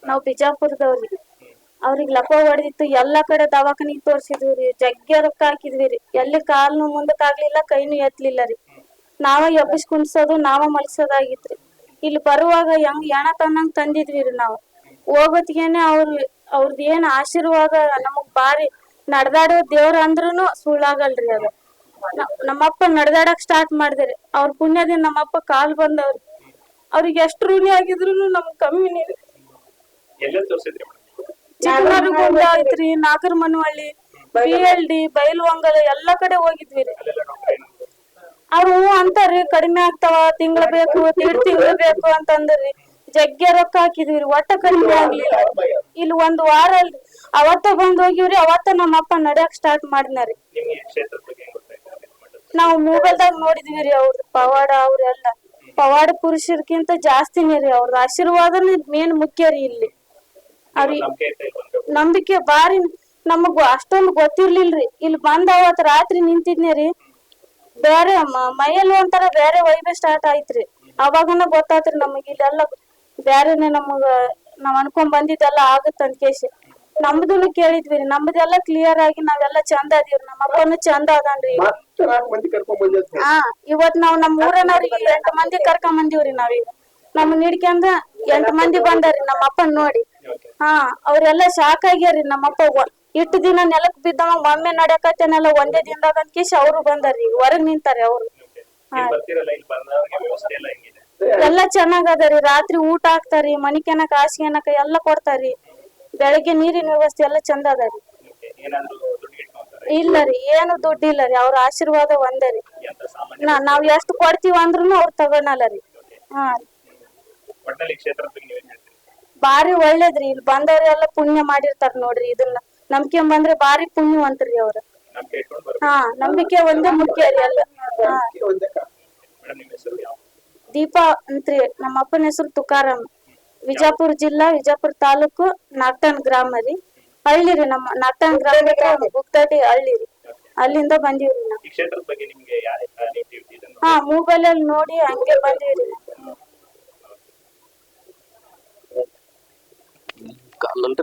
ನಾವ್ ಬಿಜಾಪುರದವ್ರಿ. ಅವ್ರಿಗೆ ಲಕೋ ಹೊಡೆದಿತ್ತು, ಎಲ್ಲಾ ಕಡೆ ದವಾಖಾನಿಗ್ ತೋರ್ಸಿದ್ವಿ ರೀ, ಜಗ್ಗೆ ರೊಕ್ಕ ಹಾಕಿದ್ವಿ ರೀ. ಎಲ್ಲಿ ಕಾಲ್ನು ಮುಂದಕ್ ಆಗ್ಲಿಲ್ಲ, ಕೈನು ಎತ್ಲಿಲ್ಲ ರೀ. ನಾವ ಎಬ್ಬಿಸ್ ಕುಣ್ಸೋದು, ನಾವ ಮಲ್ಸೋದಾಗಿತ್ರಿ. ಇಲ್ಲಿ ಬರುವಾಗ ಹೆಂಗ್ ಎಣ ತನ್ನಂಗ್ ತಂದಿದ್ವಿ ರೀ ನಾವ್. ಹೋಗತ್ಗೇನೆ ಅವ್ರದ್ ಏನ್ ಆಶೀರ್ವಾದ ನಮಗ್ ಬಾರಿ. ನಡ್ದಾಡೋ ದೇವ್ರ ಅಂದ್ರುನು ಸುಳ್ಳಾಗಲ್ರಿ ಅದ. ನಮ್ಮಪ್ಪ ನಡ್ದಾಡಕ್ ಸ್ಟಾರ್ಟ್ ಮಾಡಿದ್ರಿ, ಅವ್ರ ಪುಣ್ಯದಿಂದ ನಮ್ಮಪ್ಪ ಕಾಲ್ ಬಂದವ್ರಿ. ಅವ್ರಿಗೆ ಎಷ್ಟ್ ಋಣಿ ಆಗಿದ್ರುನು ನಮ್ಗ್ ಕಮ್ಮಿನೇ ರೀ. ಚಿಕ್ಕನರಗುಂದ ಐತ್ರಿ, ನಾಗರಮನಹಳ್ಳಿ, BLD, ಬೈಲುವಂಗಲ ಎಲ್ಲಾ ಕಡೆ ಹೋಗಿದ್ವಿ ರೀ. ಅವ್ರು ಅಂತಾರ್ರಿ ಕಡಿಮೆ ಆಗ್ತಾವ, ತಿಂಗಳ ಬೇಕು, 1.5 ತಿಂಗಳು ಬೇಕು ಅಂತಂದ್ರಿ. ಜಗ್ಗೆ ರೊಕ್ಕ ಹಾಕಿದ್ವಿ, ಒಟ್ಟ ಕಡಿಮೆ ಆಗ್ಲಿಲ್ಲ. ಇಲ್ಲಿ 1 ವಾರ ಅಲ್ರಿ, ಅವತ್ತ ಬಂದ್ ಹೋಗಿವ್ರಿ. ಅವತ್ತ ನಮ್ಮಪ್ಪ ನಡ್ಯಾಕ್ ಸ್ಟಾರ್ಟ್ ಮಾಡಿದ್ನಾರಿ. ನಾವು ಮೊಬೈಲ್ದಾಗ ನೋಡಿದ್ವಿ ರೀ ಅವ್ರದ್ದು ಪವಾಡ. ಅವ್ರೆಲ್ಲ ಪವಾಡ ಪುರುಷರ್ಕಿಂತ ಜಾಸ್ತಿನೇ ರೀ. ಅವ್ರದ್ದು ಆಶೀರ್ವಾದನೇ ಮೇನ್ ಮುಖ್ಯ ರೀ ಇಲ್ಲಿ. ಅವ್ರಿಗೆ ನಂಬಿಕೆ ಬಾರಿ. ನಮಗ್ ಅಷ್ಟೊಂದು ಗೊತ್ತಿರ್ಲಿಲ್ರಿ. ಇಲ್ಲಿ ಬಂದ ಅವತ್ ರಾತ್ರಿ ನಿಂತಿದ್ನೇ ರೀ, ಬೇರೆ ಮೈಯಲ್ಲಿ ಒಂಥರ ಬೇರೆ ವೈಬೆ ಸ್ಟಾರ್ಟ್ ಆಯ್ತ್ರಿ. ಅವಾಗನ ಗೊತ್ತಾತ್ರಿ ನಮಗ್ ಇಲ್ಲೆಲ್ಲ ಬ್ಯಾರೆನೆ. ನಾವ್ ಅನ್ಕೊಂಡ್ ಬಂದಿದ್ದೆಲ್ಲ ಆಗತ್ತ ಅಂತ ಕೇಸಿ ನಮ್ದುನು ಕೇಳಿದ್ವಿ ರೀ. ನಮ್ದೆಲ್ಲ ಕ್ಲಿಯರ್ ಆಗಿ ನಾವೆಲ್ಲ ಚಂದ ಅದೀವ್ರಿ. ನಮ್ಮ ಅಪ್ಪನು ಚಂದ ಅದಾನ್ರಿ. ಹಾ, ಇವತ್ ನಾವ್ ನಮ್ ಊರನವ್ರಿಗೆ 8 ಮಂದಿ ಕರ್ಕೊಂಡ್ ಬಂದಿವ್ರಿ. ನಾವೀಗ ನಮ್ಮನ್ನ ಹಿಡ್ಕೊಂಡ 8 ಮಂದಿ ಬಂದಾರಿ ನಮ್ಮ ಅಪ್ಪನ್ ನೋಡಿ. ಹಾ, ಅವ್ರೆಲ್ಲಾ ಶಾಕ್ ಆಗ್ಯಾರಿ. ನಮ್ಮಪ್ಪ ಇಟ್ಟು ದಿನ ನೆಲಕ್ ಬಿದ್ದವ, ಒಮ್ಮೆ ನಡ್ಯಾಕತ್ತೇನಲ್ಲ ಒಂದೇ ದಿನದಾಗ ಅಂತ ಕೇಸಿ ಅವ್ರು ಬಂದಾರಿ. ಹೊರಗ್ ನಿಂತಾರೆ ಅವ್ರು. ಎಲ್ಲಾ ಚೆನ್ನಾಗ್ ಅದರಿ. ರಾತ್ರಿ ಊಟ ಹಾಕ್ತಾರಿ, ಮನಿಕ್ಯಾನಕ ಹಾಸಿಗೆನಕ ಎಲ್ಲಾ ಕೊಡ್ತಾರಿ. ಬೆಳಗ್ಗೆ ನೀರಿನ ವ್ಯವಸ್ಥೆ ಎಲ್ಲಾ ಚಂದ ಅದರಿ. ಇಲ್ಲ ರೀ, ಏನು ದುಡ್ಡು ಇಲ್ಲ ರೀ. ಅವ್ರ ಆಶೀರ್ವಾದ ಒಂದೇ ರೀ. ನಾವ್ ಎಷ್ಟ್ ಕೊಡ್ತೀವ ಅಂದ್ರುನು ಅವ್ರು ತಗೊಳಲ್ಲ ರೀ. ಹಾ, ಬಾರಿ ಒಳ್ಳೇದ್ರಿ. ಇಲ್ಲಿ ಬಂದವ್ರೆಲ್ಲ ಪುಣ್ಯ ಮಾಡಿರ್ತಾರ ನೋಡ್ರಿ. ಇದನ್ನ ನಂಬ್ಕೊಂಡ್ ಬಂದ್ರೆ ಬಾರಿ ಪುಣ್ಯವಂತ್ರಿ ಅವ್ರ. ಹಾ, ನಂಬಿಕೆ ಒಂದೇ ಮುಖ್ಯ ರೀ ಎಲ್ಲ. ದೀಪಾ ಅಂತ್ರಿ. ನಮ್ಮ ಅಪ್ಪನ ಹೆಸರು ತುಕಾರಾಮ್. ವಿಜಾಪುರ ಜಿಲ್ಲಾ, ವಿಜಾಪುರ ತಾಲೂಕು, ನಾಗ್ತಾನ್ ಗ್ರಾಮ ರೀ. ಹಳ್ಳಿ ರೀ. ನಮ್ಮ ನಾಗ್ತಾನ್ ಗ್ರಾಮ ಗುಪ್ತಡಿ ಹಳ್ಳಿ ರೀ. ಅಲ್ಲಿಂದ ಬಂದೀವ್ರಿ ನಾವು. ಹಾ, ಮೊಬೈಲ್ ಅಲ್ಲಿ ನೋಡಿ ಹಂಗೆ ಬಂದೀವ್ರಿ. ಕಾಲಲ್ಲಿ